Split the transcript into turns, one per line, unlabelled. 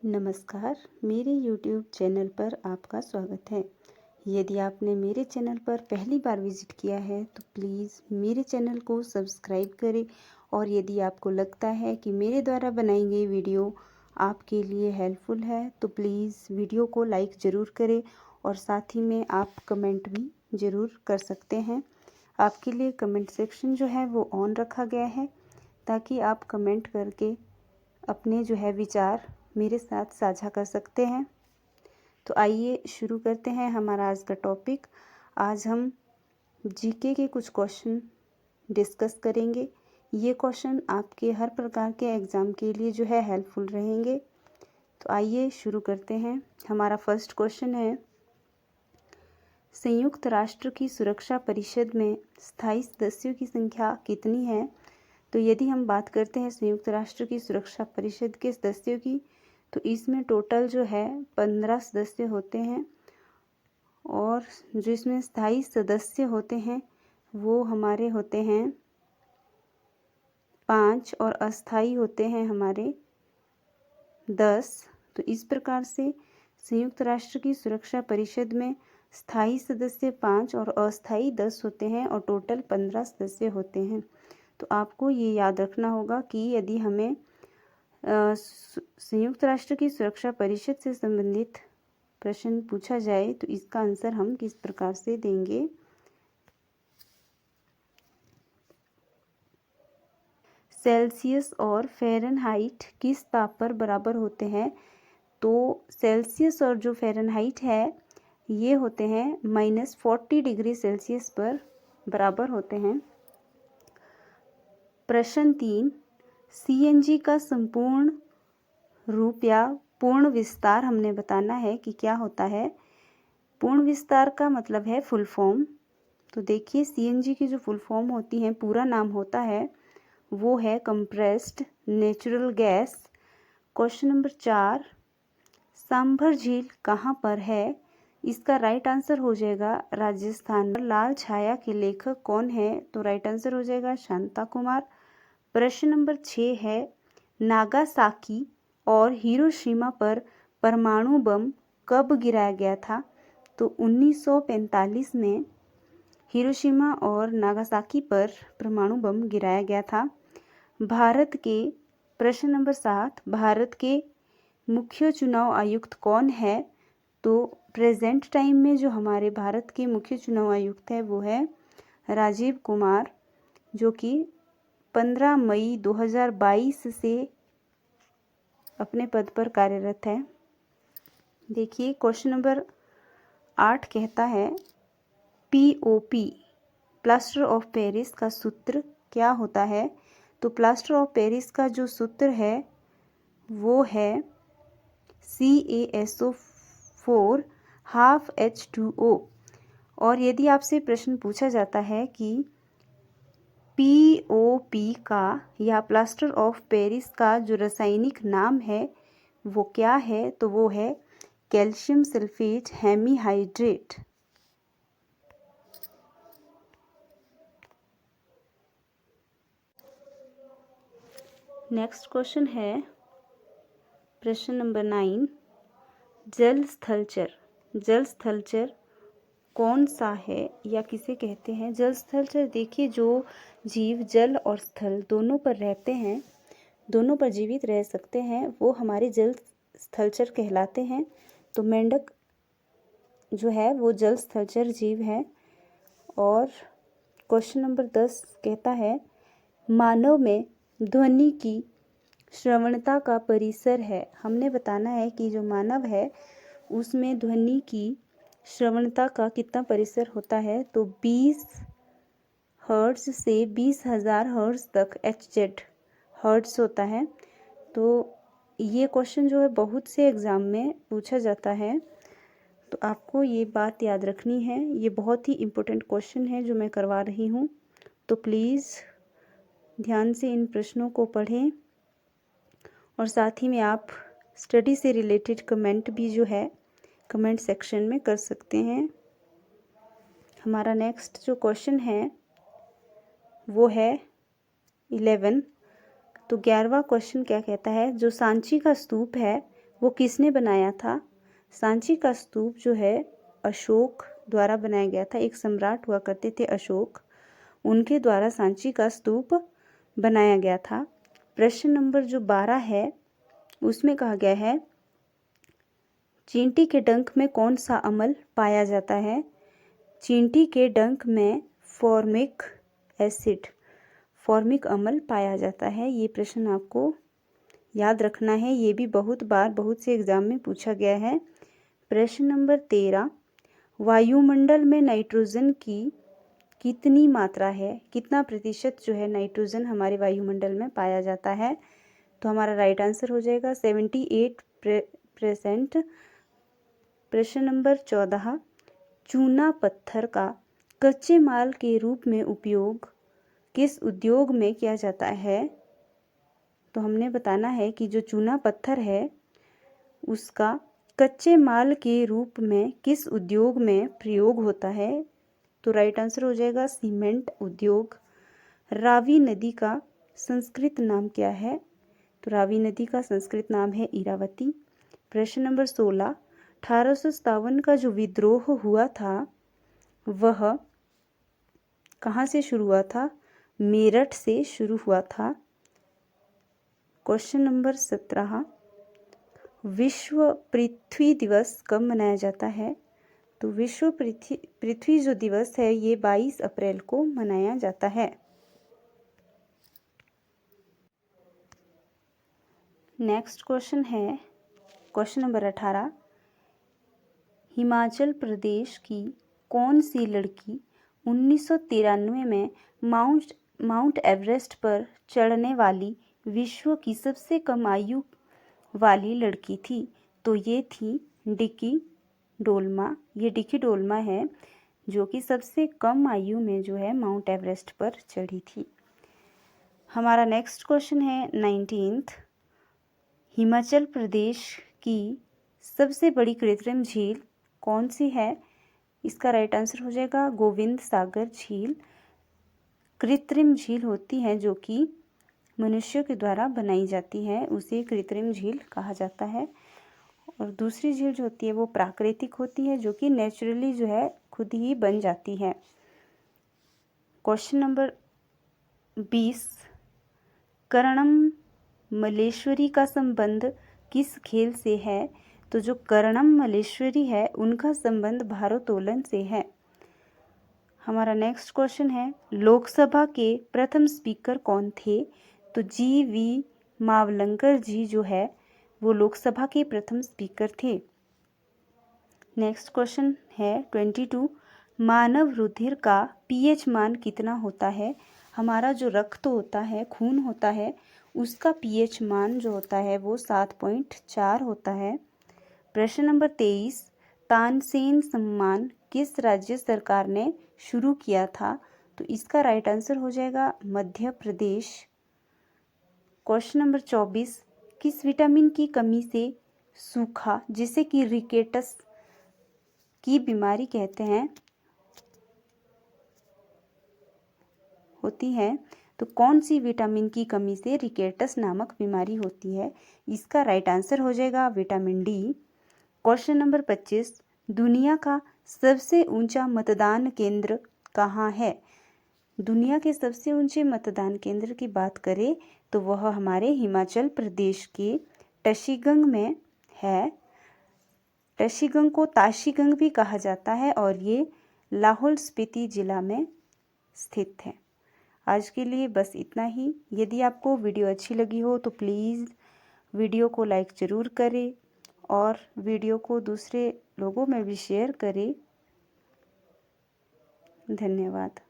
नमस्कार, मेरे YouTube channel पर आपका स्वागत है। यदि आपने मेरे चैनल पर पहली बार विज़िट किया है तो प्लीज़ मेरे चैनल को सब्सक्राइब करें और यदि आपको लगता है कि मेरे द्वारा बनाई गई वीडियो आपके लिए हेल्पफुल है तो प्लीज़ वीडियो को लाइक ज़रूर करें और साथ ही में आप कमेंट भी ज़रूर कर सकते हैं। आपके लिए कमेंट सेक्शन जो है वो ऑन रखा गया है ताकि आप कमेंट करके अपने जो है विचार मेरे साथ साझा कर सकते हैं। तो आइए शुरू करते हैं हमारा आज का टॉपिक। आज हम जीके के कुछ क्वेश्चन डिस्कस करेंगे। ये क्वेश्चन आपके हर प्रकार के एग्ज़ाम के लिए जो है हेल्पफुल रहेंगे। तो आइए शुरू करते हैं। हमारा फर्स्ट क्वेश्चन है, संयुक्त राष्ट्र की सुरक्षा परिषद में स्थायी सदस्यों की संख्या कितनी है? तो यदि हम बात करते हैं संयुक्त राष्ट्र की सुरक्षा परिषद के सदस्यों की, तो इसमें टोटल जो है 15 सदस्य होते हैं और जो इसमें स्थायी सदस्य होते हैं वो हमारे होते हैं 5 और अस्थायी होते हैं हमारे 10। तो इस प्रकार से संयुक्त राष्ट्र की सुरक्षा परिषद में स्थायी सदस्य 5 और अस्थायी 10 होते हैं और टोटल 15 सदस्य होते हैं। तो आपको ये याद रखना होगा कि यदि हमें संयुक्त राष्ट्र की सुरक्षा परिषद से संबंधित प्रश्न पूछा जाए तो इसका आंसर हम किस प्रकार से देंगे। सेल्सियस और फ़ारेनहाइट किस ताप पर बराबर होते हैं? तो सेल्सियस और जो फ़ारेनहाइट है ये होते हैं -40 डिग्री सेल्सियस पर बराबर होते हैं। प्रश्न 3, सीएनजी का संपूर्ण रूप या पूर्ण विस्तार हमने बताना है कि क्या होता है। पूर्ण विस्तार का मतलब है फुल फॉर्म। तो देखिए सीएनजी की जो फुल फॉर्म होती है, पूरा नाम होता है वो है compressed natural gas. Question number 4, sambar झील कहाँ पर है? इसका राइट आंसर हो जाएगा राजस्थान। लाल छाया के लेखक कौन है? तो राइट आंसर हो जाएगा शांता कुमार। प्रश्न नंबर 6 है, नागासाकी और हिरोशिमा पर परमाणु बम कब गिराया गया था? तो 1945 में हिरोशिमा और नागासाकी पर परमाणु बम गिराया गया था। भारत के प्रश्न नंबर 7, भारत के मुख्य चुनाव आयुक्त कौन है? तो प्रेजेंट टाइम में जो हमारे भारत के मुख्य चुनाव आयुक्त है वो है राजीव कुमार, जो कि 15 मई 2022 से अपने पद पर कार्यरत है। देखिए क्वेश्चन नंबर 8 कहता है, पीओपी प्लास्टर ऑफ पेरिस का सूत्र क्या होता है? तो प्लास्टर ऑफ पेरिस का जो सूत्र है वो है CaSO4 ½ और यदि आपसे प्रश्न पूछा जाता है कि पीओपी का या प्लास्टर ऑफ पेरिस का जो रासायनिक नाम है वो क्या है? तो वो है calcium sulphate hemihydrate. Next question है प्रश्न नंबर 9, जल स्थलचर कौन सा है या किसे कहते हैं? जल स्थलचर देखिए जो जीव जल और स्थल दोनों पर रहते हैं, दोनों पर जीवित रह सकते हैं, वो हमारे जल स्थलचर कहलाते हैं। तो मेंढक जो है वो जल स्थलचर जीव है। और क्वेश्चन नंबर 10 कहता है, मानव में ध्वनि की श्रवणता का परिसर है। हमने बताना है कि जो मानव है उसमें ध्वनि की श्रवणता का कितना परिसर होता है? तो 20 हर्ट्ज से 20,000 हर्ट्ज तक HZ हर्ट्ज होता है। तो ये क्वेश्चन जो है बहुत से एग्ज़ाम में पूछा जाता है, तो आपको ये बात याद रखनी है। ये बहुत ही इम्पोर्टेंट क्वेश्चन है जो मैं करवा रही हूँ, तो प्लीज़ ध्यान से इन प्रश्नों को पढ़ें और साथ ही में आप स्टडी से रिलेटेड कमेंट भी जो है कमेंट सेक्शन में कर सकते हैं। हमारा नेक्स्ट जो क्वेश्चन है वो है 11। तो 11वां क्वेश्चन क्या कहता है, जो सांची का स्तूप है वो किसने बनाया था? सांची का स्तूप जो है अशोक द्वारा बनाया गया था। एक सम्राट हुआ करते थे अशोक, उनके द्वारा सांची का स्तूप बनाया गया था। प्रश्न नंबर जो 12 है उसमें कहा गया है चींटी के डंक में कौन सा अम्ल पाया जाता है? चींटी के डंक में फॉर्मिक एसिड, फॉर्मिक अम्ल पाया जाता है। ये प्रश्न आपको याद रखना है, ये भी बहुत बार बहुत से एग्जाम में पूछा गया है। प्रश्न नंबर 13, वायुमंडल में नाइट्रोजन की कितनी मात्रा है? कितना प्रतिशत जो है नाइट्रोजन हमारे वायुमंडल में पाया जाता है? तो हमारा राइट आंसर हो जाएगा 78%। प्रश्न नंबर 14, चूना पत्थर का कच्चे माल के रूप में उपयोग किस उद्योग में किया जाता है? तो हमने बताना है कि जो चूना पत्थर है उसका कच्चे माल के रूप में किस उद्योग में प्रयोग होता है? तो राइट आंसर हो जाएगा सीमेंट उद्योग। रावी नदी का संस्कृत नाम क्या है? तो रावी नदी का संस्कृत नाम है इरावती। प्रश्न नंबर 16, 1857 का जो विद्रोह हुआ था वह कहाँ से शुरू हुआ था? मेरठ से शुरू हुआ था। क्वेश्चन नंबर 17, विश्व पृथ्वी दिवस कब मनाया जाता है? तो विश्व पृथ्वी जो दिवस है ये 22 अप्रैल को मनाया जाता है। नेक्स्ट क्वेश्चन है क्वेश्चन नंबर 18, हिमाचल प्रदेश की कौन सी लड़की 1993 में माउंट एवरेस्ट पर चढ़ने वाली विश्व की सबसे कम आयु वाली लड़की थी? तो ये थी डिकी डोल्मा। ये डिकी डोल्मा है जो कि सबसे कम आयु में जो है माउंट एवरेस्ट पर चढ़ी थी। हमारा नेक्स्ट क्वेश्चन है 19th, हिमाचल प्रदेश की सबसे बड़ी कृत्रिम झील कौन सी है? इसका राइट आंसर हो जाएगा गोविंद सागर झील। कृत्रिम झील होती है जो कि मनुष्यों के द्वारा बनाई जाती है, उसे कृत्रिम झील कहा जाता है। और दूसरी झील जो होती है वो प्राकृतिक होती है जो कि नेचुरली जो है खुद ही बन जाती है। क्वेश्चन नंबर 20, कर्णम मल्लेश्वरी का संबंध किस खेल से है? तो जो कर्णम मल्लेश्वरी है उनका संबंध भारोत्तोलन से है। हमारा नेक्स्ट क्वेश्चन है लोकसभा के प्रथम स्पीकर कौन थे? तो जी.वी. मावलंकर जी जो है वो लोकसभा के प्रथम स्पीकर थे। नेक्स्ट क्वेश्चन है 22, मानव रुधिर का पीएच मान कितना होता है? हमारा जो रक्त होता है, खून होता है, उसका पीएच मान जो होता है वो 7.4 होता है। प्रश्न नंबर 23, तानसेन सम्मान किस राज्य सरकार ने शुरू किया था? तो इसका राइट आंसर हो जाएगा मध्य प्रदेश। क्वेश्चन नंबर 24, किस विटामिन की कमी से सूखा जिसे कि रिकेटस की बीमारी कहते हैं होती है? तो कौन सी विटामिन की कमी से रिकेटस नामक बीमारी होती है? इसका राइट आंसर हो जाएगा विटामिन डी। क्वेश्चन नंबर 25, दुनिया का सबसे ऊंचा मतदान केंद्र कहाँ है? दुनिया के सबसे ऊंचे मतदान केंद्र की बात करें तो वह हमारे हिमाचल प्रदेश के टशीगंग में है। टशीगंग को ताशीगंग भी कहा जाता है और ये लाहौल स्पीति जिला में स्थित है। आज के लिए बस इतना ही। यदि आपको वीडियो अच्छी लगी हो तो प्लीज़ वीडियो को लाइक ज़रूर करें और वीडियो को दूसरे लोगों में भी शेयर करें। धन्यवाद।